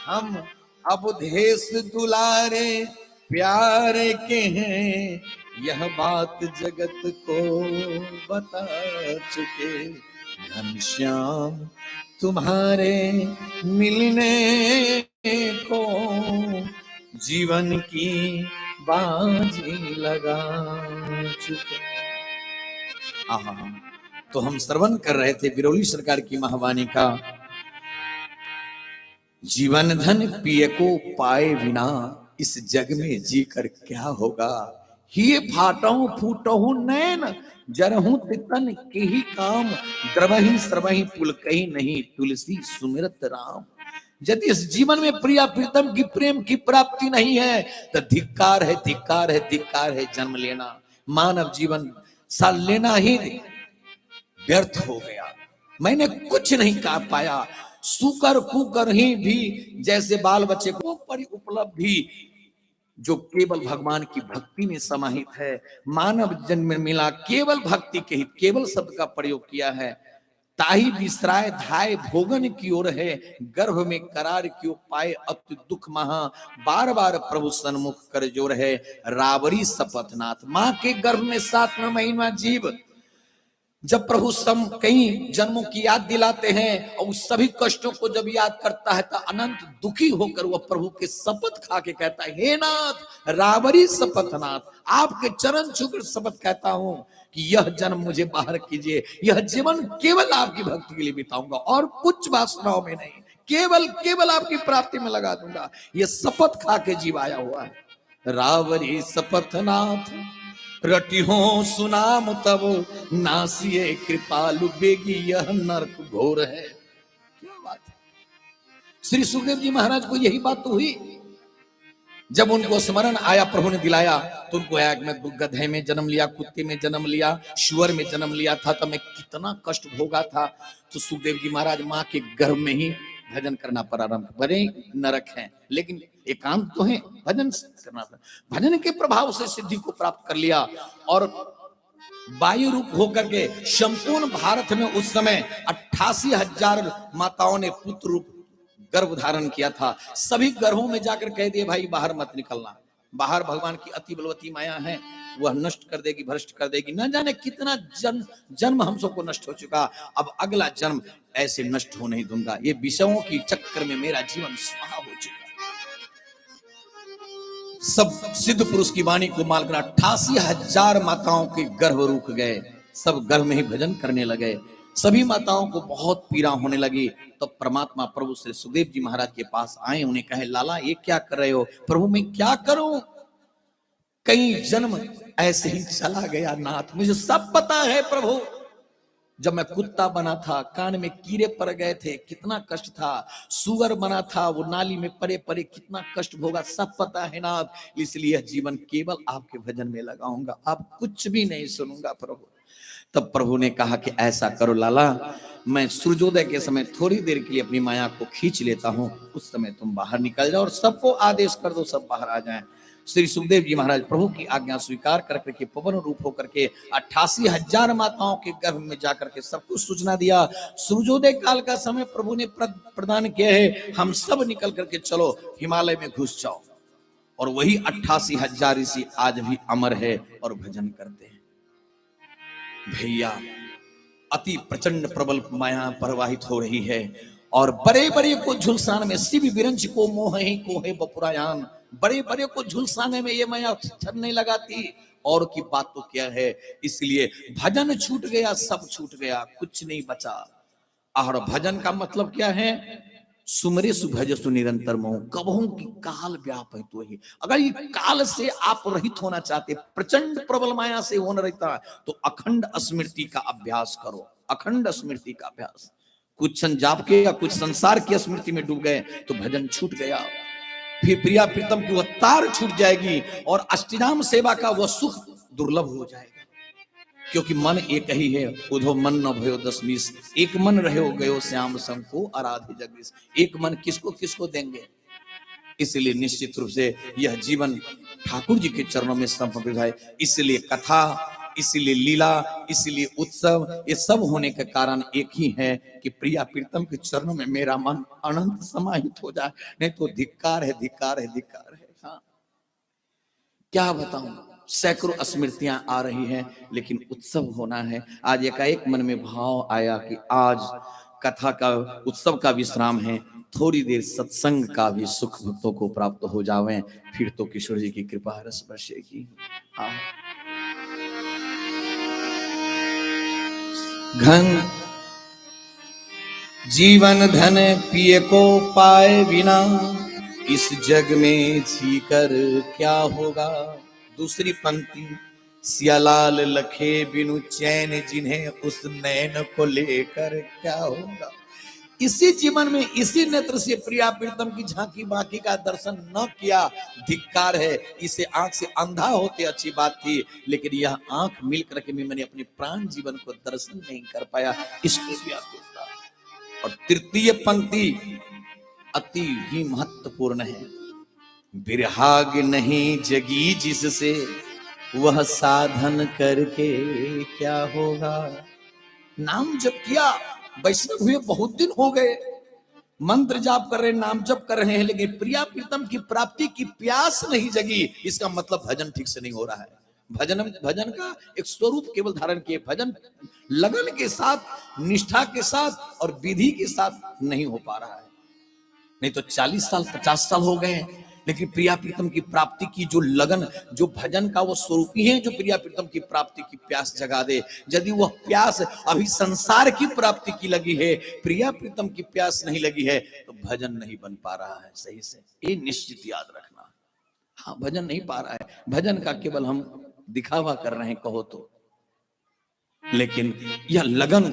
हम अवधेश दुलारे प्यारे के हैं, यह बात जगत को बता चुके। घनश्याम तुम्हारे मिलने को जीवन की बाजी लगा चुके। आहा, तो हम श्रवण कर रहे थे बिरौली सरकार की महावाणी का, जीवन धन पिए को पाए बिना इस जग में जीकर क्या होगा। ही फाटहु फूटहु नैन, जरहु तितन के ही काम, द्रवहि श्रवहि पुलकहि नहीं, तुलसी सुमिरत राम। यदि इस जीवन में प्रिया प्रीतम की प्रेम की प्राप्ति नहीं है तो धिक्कार है, धिक्कार है, धिक्कार है। जन्म लेना, मानव जीवन सा लेना ही व्यर्थ हो गया। मैंने कुछ नहीं कर पाया, सुकर कुकर ही भी जैसे बाल बच्चे को परी उपलब्धि जो केवल भगवान की भक्ति में समाहित है। मानव जन्म में मिला केवल भक्ति के हित, केवल शब्द का प्रयोग किया है। ताही विसराय धाय भोगन की ओर है, गर्भ में करार क्यों पाए अति दुख महा, बार बार प्रभु सन्मुख कर जोर है, रावरी शपथनाथ। मां के गर्भ में 7वां महीना जीव जब प्रभु सम कई जन्मों की याद दिलाते हैं और उस सभी कष्टों को जब याद करता है तो अनंत दुखी होकर वह प्रभु के शपथ खा के कहता है, हे नाथ रावरी शपथनाथ, आपके चरण छूकर शपथ कहता हूं कि यह जन्म मुझे बाहर कीजिए, यह जीवन केवल आपकी भक्ति के लिए बिताऊंगा और कुछ वासनाओं में नहीं, केवल केवल आपकी प्राप्ति में लगा दूंगा। यह शपथ खा के जीव आया हुआ है। रावरी शपथनाथ रटी हो सुनाम तब, नासिए कृपालु बेगी, यह नरक घोर है। क्या बात है। श्री सुखदेव जी महाराज को यही बात तो हुई। जब उनको स्मरण आया, प्रभु ने दिलाया, तो उनको आया मैं गधे में जन्म लिया, कुत्ते में जन्म लिया, शुअर में जन्म लिया था, तो मैं कितना कष्ट भोगा था। तो सुखदेव जी महाराज माँ के गर्भ में ही भजन करना प्रारंभ, बड़े नरक हैं लेकिन एकांत तो है, भजन करना था। भजन के प्रभाव से सिद्धि को प्राप्त कर लिया और वायु रूप होकर के संपूर्ण भारत में उस समय 88,000 माताओं ने पुत्र रूप गर्भ धारण किया था। सभी गर्भों में जाकर कह दिए भाई बाहर मत निकलना, बाहर भगवान की अति बलवती माया है, वह नष्ट कर देगी, भ्रष्ट कर देगी। न जाने कितना जन्म हम सबको नष्ट हो चुका, अब अगला जन्म ऐसे नष्ट हो नहीं दूंगा। ये विषयों की चक्कर में मेरा जीवन स्वाहा हो चुका। सब सिद्ध पुरुष की वाणी को मालकर 88,000 माताओं के गर्भ रुक गए, सब गर्भ में ही भजन करने लगे। सभी माताओं को बहुत पीड़ा होने लगी। तो परमात्मा प्रभु श्री सुखदेव जी महाराज के पास आए, उन्हें कहे लाला ये क्या कर रहे हो। प्रभु मैं क्या करूं, कई जन्म ऐसे ही चला गया नाथ, मुझे सब पता है प्रभु। जब मैं कुत्ता बना था, कान में कीड़े पड़ गए थे, कितना कष्ट था। सुअर बना था, वो नाली में पड़े पड़े कितना कष्ट भोगा, सब पता है नाथ। इसलिए जीवन केवल आपके भजन में लगाऊंगा, आप कुछ भी नहीं सुनूंगा प्रभु। तब प्रभु ने कहा कि ऐसा करो लाला, मैं सूर्योदय के समय थोड़ी देर के लिए अपनी माया को खींच लेता हूं, उस समय तुम बाहर निकल जाओ और सबको आदेश कर दो सब बाहर आ जाएं। श्री सुखदेव जी महाराज प्रभु की आज्ञा स्वीकार कर करके पवन रूप होकर के 88,000 माताओं के गर्भ में जाकर के सब कुछ सूचना दिया। सूर्योदय काल का समय प्रभु ने प्रदान किया है, हम सब निकल करके चलो हिमालय में घुस जाओ। और वही 88,000 ऋषि आज भी अमर है और भजन करते हैं। भैया अति प्रचंड प्रबल माया प्रवाहित हो रही है और बड़े बड़े को झुलसान में शिव बिरंज को मोह ही को है बपुरायान, बड़े बड़े को झुलसाने में ये माया छर नहीं लगाती। और की बात तो क्या है, इसलिए भजन छूट गया, सब छूट गया, कुछ नहीं बचा। और भजन का मतलब क्या है, सुमरे सुभजसु निरंतर मोह कबहू की काल व्याप है। तो ही अगर ये काल से आप रहित होना चाहते, प्रचंड प्रबल माया से होना रहता है, तो अखंड स्मृति का अभ्यास करो, अखंड स्मृति का अभ्यास। कुछ क्षण जाप के या कुछ संसार की स्मृति में डूब गए तो भजन छूट गया, फिर प्रिया प्रीतम की वह तार छूट जाएगी और अष्टनाम सेवा का वह सुख दुर्लभ हो जाएगा। क्योंकि मन एक ही है, उधो मन न भयो दस बीस, एक मन रहो गयो श्याम संग को आराध्य जगदीश। एक मन किसको किसको देंगे। इसलिए निश्चित रूप से यह जीवन ठाकुर जी के चरणों में समर्पित है। इसलिए कथा, इसलिए लीला, इसलिए उत्सव, ये सब होने के कारण एक ही है कि प्रिया प्रीतम के चरणों में मेरा मन अनंत समाहित हो जाए, नहीं तो धिक्कार है, धिक्कार है, धिक्कार है। हाँ, क्या बताऊं, सैकड़ों स्मृतियां आ रही हैं, लेकिन उत्सव होना है। आज एकाएक मन में भाव आया कि आज कथा का, उत्सव का विश्राम है, थोड़ी देर सत्संग का भी सुख भक्तों को प्राप्त हो जावे, फिर तो किशोर जी की कृपा रस बरसेगी। घन जीवन धन पिए को पाए बिना, इस जग में जीकर क्या होगा। दूसरी पंक्ति, सियालाल लखे बिनु चैन जिन्हें उस नैन को लेकर क्या होगा। इसी जीवन में इसी नेत्र से प्रिया प्रीतम की झांकी बाकी का दर्शन न किया, धिक्कार है। इसे आंख से अंधा होते अच्छी बात थी, लेकिन यह आंख मिल करके भी मैंने अपने प्राण जीवन को दर्शन नहीं कर पाया, इसलिए व्याकुलता। और तृतीय पंक्ति अति ही महत्वपूर्ण है, बिरहाग नहीं जगी जिससे वह साधन करके क्या होगा। नाम जप किया, वैष्णव हुए, बहुत दिन हो गए, मंत्र जाप कर रहे, नाम जप कर रहे हैं, लेकिन प्रिया प्रीतम की प्राप्ति की प्यास नहीं जगी। इसका मतलब भजन ठीक से नहीं हो रहा है। भजन का एक स्वरूप केवल धारण किए, भजन लगन के साथ, निष्ठा के साथ और विधि के साथ नहीं हो पा रहा है। नहीं तो 40 साल 50 साल हो गए, लेकिन प्रिया प्रीतम की प्राप्ति की जो लगन, जो भजन का वो स्वरूप ही है जो प्रिया प्रीतम की प्राप्ति की प्यास जगा दे। यदि वह प्यास अभी संसार की प्राप्ति की लगी है, प्रिया प्रीतम की प्यास नहीं लगी है, तो भजन नहीं बन पा रहा है सही से। ये निश्चित याद रखना। हाँ, भजन नहीं पा रहा है, भजन का केवल हम दिखावा कर रहे हैं कहो तो, लेकिन यह लगन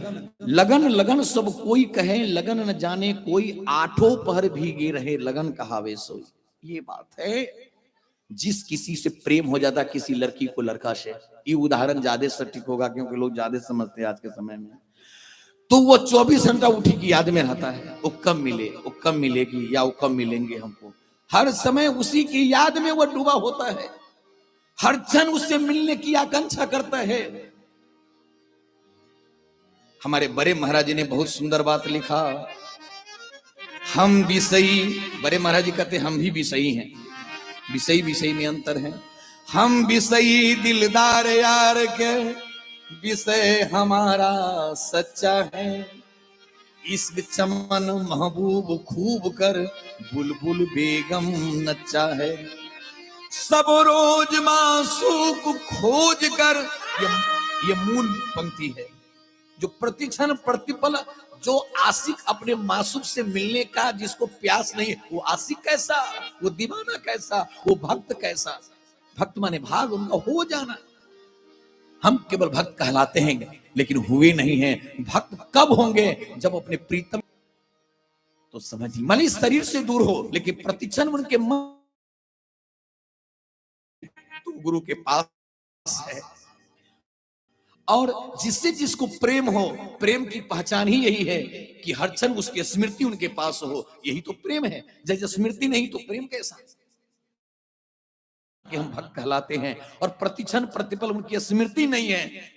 लगन लगन सब कोई कहे, लगन न जाने कोई, आठों पहर भीगे रहे लगन कहावे सोई। ये बात है। जिस किसी से प्रेम हो जाता, किसी लड़की को लड़का से, ये उदाहरण ज्यादा सटीक होगा क्योंकि लोग ज्यादा समझते हैं आज के समय में, तो वो 24 घंटा उठी की याद में रहता है, वो कब मिले, वो कब मिलेगी या वो कब मिलेंगे हमको। हर समय उसी की याद में वो डूबा होता है, हर क्षण उससे मिलने की आकांक्षा करता है। हमारे बड़े महाराज जी ने बहुत सुंदर बात लिखा, हम विषयी, बड़े महाराज जी कहते हम भी विषयी हैं, विषयी विषयी में अंतर है। हम विषयी दिलदार यार के, विषय हमारा सच्चा है। इश्क चमन महबूब खूब कर, बुलबुल बेगम नच्चा है। सब रोज मासूक खोज कर, ये मूल पंक्ति है जो प्रतिक्षण प्रतिपल, जो आशिक अपने मासूक से मिलने का जिसको प्यास नहीं, वो आशिक कैसा, वो दीवाना कैसा, वो भक्त कैसा। भक्त माने भाग उनका हो जाना। हम केवल भक्त कहलाते हैं लेकिन हुए नहीं हैं। भक्त कब होंगे, जब अपने प्रीतम, तो समझिए मन इस शरीर से दूर हो, लेकिन प्रतिक्षण उनके मन तो गुरु के पास है। और जिससे जिसको प्रेम हो, प्रेम की पहचान ही यही है कि हर क्षण उसकी स्मृति उनके पास हो, यही तो प्रेम है। जैसे स्मृति नहीं तो प्रेम कैसा। कि हम भक्त कहलाते हैं और प्रतिक्षण प्रतिपल उनकी स्मृति नहीं है।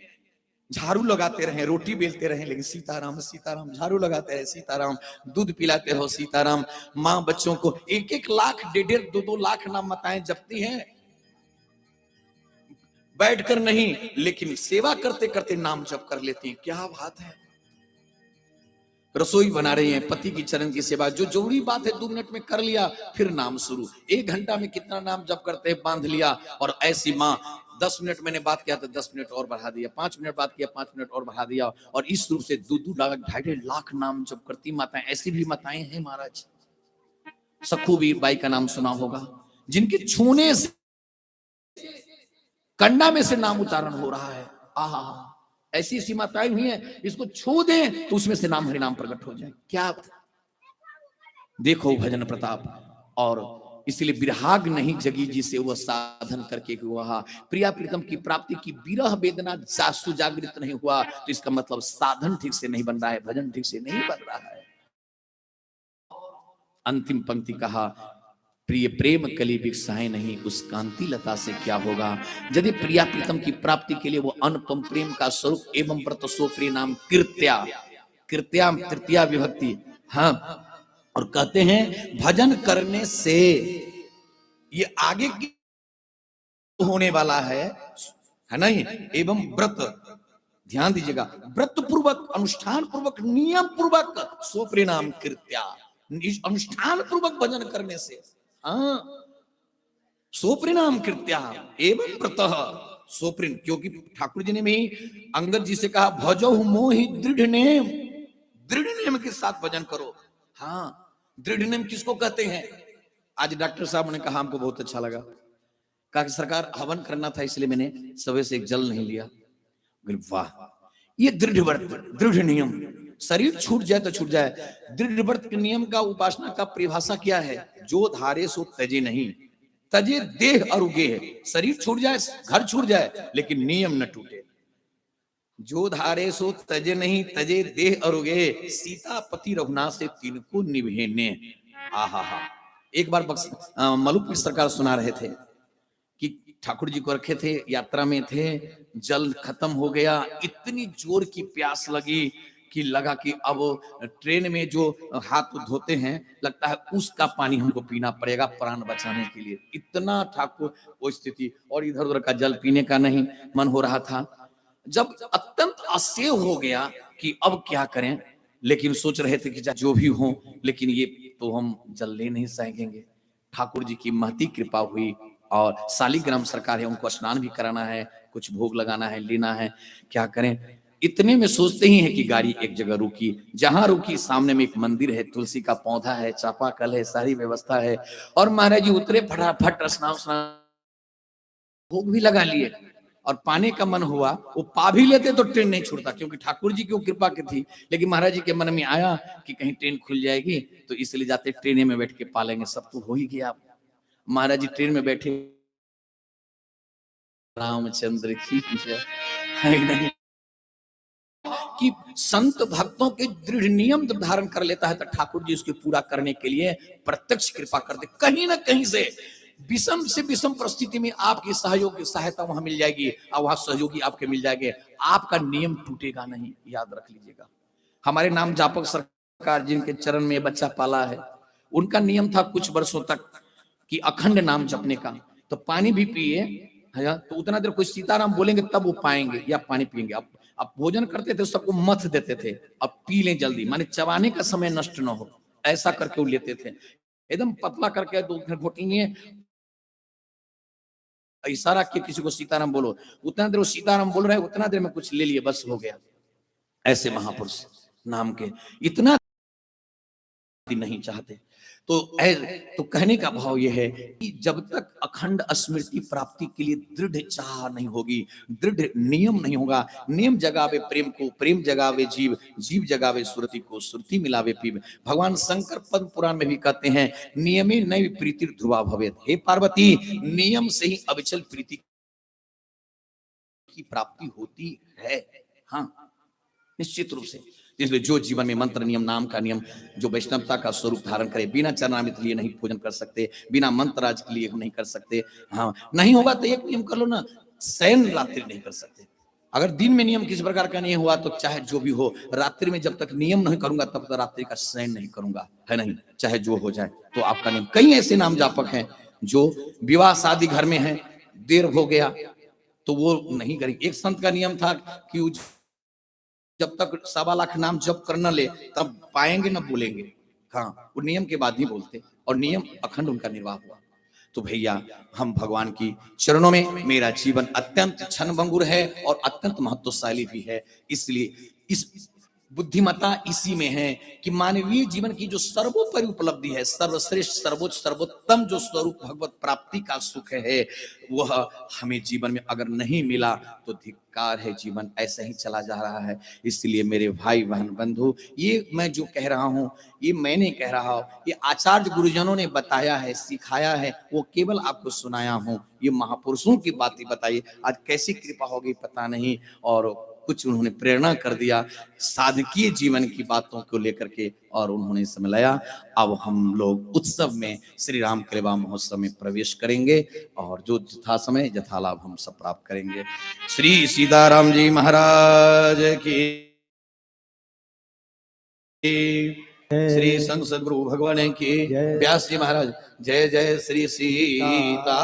झाड़ू लगाते रहे, रोटी बेलते रहे, लेकिन सीताराम सीताराम, झाड़ू लगाते रहे सीताराम, दूध पिलाते रहो सीताराम, माँ बच्चों को 1-1 लाख 1.5 2-2 लाख नाम माताएं जपती हैं, बैठकर नहीं लेकिन सेवा करते करते नाम जप कर लेती हैं। क्या बात है। रसोई बना रही हैं, पति की चरण की सेवा, जो जरूरी बात है 2 मिनट में कर लिया, फिर नाम शुरू। 1 घंटा में कितना नाम जप करते हैं, बांध लिया। और ऐसी माँ 10 मिनट मैंने बात किया तो 10 मिनट और बढ़ा दिया, 5 मिनट बात किया 5 मिनट और बढ़ा दिया, और इस रूप से 2-2 लाख 2.5 लाख नाम जप करती माताएं। ऐसी भी माताएं हैं महाराज। सखूबीर बाई का नाम सुना होगा, जिनके छूने से कंडा में से नाम उच्चारण हो रहा है। आहा, ऐसी ऐसी माताएं हुई हैं, इसको छू दें तो उसमें से नाम हरि नाम प्रकट हो जाए। क्या देखो भजन प्रताप। और इसलिए विरहाग नहीं जगी जिसे वह साधन करके हुआ, प्रिया प्रीतम की प्राप्ति की विरह वेदना सुजागृत नहीं हुआ, तो इसका मतलब साधन ठीक से नहीं बन रहा है, भजन ठीक से नहीं बन रहा है। अंतिम पंक्ति कहा, प्रिय प्रेम कली बिकसाए नहीं, उस कांति लता से क्या होगा। यदि प्रिया प्रीतम की प्राप्ति के लिए वो अनुपम प्रेम का स्वरूप एवं व्रत सो प्रिय नाम कृत्या, कृत्या तृतीया विभक्ति, हाँ, और कहते हैं भजन करने से, ये आगे की होने वाला है नहीं, एवं व्रत, ध्यान दीजिएगा, व्रत पूर्वक अनुष्ठान पूर्वक नियम पूर्वक सो प्रिय नाम कृत्या, अनुष्ठान पूर्वक भजन करने से, हाँ, सोप्रिनाम कृत्या एवं प्रतः सोप्रिन, क्योंकि ठाकुर जी ने भी अंगद जी से कहा भजो मोहि दृढ़ नेम, दृढ़ नेम के साथ भजन करो। हाँ, दृढ़ नेम किसको कहते हैं। आज डॉक्टर साहब ने कहा, हमको बहुत अच्छा लगा, कहा कि सरकार हवन करना था इसलिए मैंने सुबह से एक जल नहीं लिया। वाह, ये दृढ़ व्रत, दृढ़ नियम, शरीर छूट जाए तो छूट जाए। दृढ़ व्रत के नियम का, उपासना का परिभाषा क्या है, जो धारे सो तजे नहीं, तजे देह अरुगे है। शरीर छूट जाए, घर छूट जाए, लेकिन नियम न टूटे। जो धारे सो तजे नहीं, तजे देह अरुगे, सीतापति रघुनाथ से तिनको निभेने। आहा हा। एक बार मलुक सरकार सुना रहे थे कि ठाकुर जी को रखे थे, यात्रा में थे, जल खत्म हो गया, इतनी जोर की प्यास लगी कि लगा कि अब ट्रेन में जो हाथ धोते हैं, लगता है उसका पानी हमको पीना पड़ेगा प्राण बचाने के लिए। इतना ठाकुर वो स्थिति, और इधर उधर का जल पीने का नहीं मन हो रहा था। जब अत्यंत असह्य हो गया कि अब क्या करें, लेकिन सोच रहे थे कि जो भी हो, लेकिन ये तो हम जल ले नहीं सकेंगे। ठाकुर जी की महती कृपा हुई, और शालिग्राम सरकार है, उनको स्नान भी कराना है, कुछ भोग लगाना है, लेना है, क्या करें। इतने में सोचते ही है कि गाड़ी एक जगह रुकी, जहां रुकी सामने में एक मंदिर है, तुलसी का पौधा है, चापाकल है, सारी व्यवस्था है, और महाराज जी उतरे, फटाफट स्नान भोग भी लगा लिए, और पाने का मन हुआ, वो पा भी लेते तो ट्रेन नहीं छूटता, क्योंकि ठाकुर जी की कृपा की थी। लेकिन महाराज जी के मन में आया कि कहीं ट्रेन खुल जाएगी, तो इसलिए जाते ट्रेन में बैठ के पा लेंगे। सब तो हो ही गया। महाराज जी ट्रेन में बैठे, रामचंद्र की नहीं कि संत भक्तों के दृढ़ नियम जब धारण कर लेता है तो ठाकुर जी उसके पूरा करने के लिए प्रत्यक्ष कृपा करते। कहीं ना कहीं से विषम से विषम परिस्थिति में आपकी सहयोग सहायता वहां मिल जाएगी, और वहां सहयोगी आपके मिल जाएंगे। आपका नियम टूटेगा नहीं, याद रख लीजिएगा। हमारे नाम जापक सरकार जिनके चरण में बच्चा पाला है, उनका नियम था कुछ वर्षों तक कि अखंड नाम जपने का। तो पानी भी पिए, तो उतना देर कोई सीताराम बोलेंगे तब वो पाएंगे या पानी पिएंगे। अब भोजन करते थे, सबको मथ देते थे, अब पी लें जल्दी, माने चबाने का समय नष्ट न हो, ऐसा करके वो लेते थे। एकदम पतला करके 2 घोट लिए, इशारा किया किसी को सीताराम बोलो, उतना देर वो सीताराम बोल रहे हैं, उतना देर में कुछ ले लिए, बस हो गया। ऐसे महापुरुष नाम के इतना नहीं चाहते। तो कहने का भाव यह है कि जब तक अखंड स्मृति प्राप्ति के लिए दृढ़ चाह नहीं होगी, दृढ़ नियम नहीं होगा, नियम जगावे प्रेम को, प्रेम जगावे जीव, जीव जगावे सुरति को, सुरति मिलावे पीव। भगवान शंकर पद्म पुराण में भी कहते हैं, नियमे नैव प्रीति ध्रुवा भवेत्। हे पार्वती, नियम से ही अविचल प्रीति की प्राप्ति होती है। हाँ, निश्चित रूप से इसलिए जो जीवन में मंत्र नियम नाम का नियम, जो वैष्णवता का स्वरूप धारण करे, बिना चरणामृत के लिए नहीं भोजन कर सकते, बिना मंत्रराज के लिए नहीं कर सकते। हाँ, नहीं होगा तो एक नियम कर लो ना, शयन रात्रि नहीं कर सकते। अगर दिन में नियम किसी प्रकार का नहीं हुआ तो चाहे जो भी हो, रात्रि में जब तक नियम नहीं करूंगा तब तक रात्रि का शयन नहीं करूंगा, है नहीं, चाहे जो हो जाए। तो आपका नियम, कई ऐसे नाम जापक हैं जो विवाह शादी घर में है, देर हो गया तो वो नहीं करेंगे। एक संत का नियम था कि जब तक 1.25 लाख नाम जप कर न ले तब पाएंगे न बोलेंगे। हाँ, वो नियम के बाद ही बोलते और नियम अखंड उनका निर्वाह हुआ। तो भैया, हम भगवान की चरणों में, मेरा जीवन अत्यंत क्षणभंगुर है और अत्यंत महत्वशाली भी है। इसलिए इस बुद्धिमत्ता इसी में है कि मानवीय जीवन की जो सर्वोपरि उपलब्धि है, सर्वश्रेष्ठ सर्वोच्च सर्वोत्तम जो स्वरूप भगवत प्राप्ति का सुख है, वह हमें जीवन में अगर नहीं मिला तो धिक्कार है, जीवन ऐसे ही चला जा रहा है। इसलिए मेरे भाई बहन बंधु, ये मैं जो कह रहा हूँ ये मैं नहीं कह रहा हूँ, ये आचार्य गुरुजनों ने बताया है, सिखाया है, वो केवल आपको सुनाया हूँ। ये महापुरुषों की बातें बताइए, आज कैसी कृपा होगी पता नहीं, और कुछ उन्होंने प्रेरणा कर दिया साधकीय जीवन की बातों को लेकर के, और उन्होंने समझाया। अब हम लोग उत्सव में, श्री राम कृपा महोत्सव में प्रवेश करेंगे और जो यथा समय यथा लाभ हम सब प्राप्त करेंगे। श्री सीताराम जी महाराज की, श्री संत सद्गुरु भगवान की, व्यास जी महाराज जय जय श्री सीता।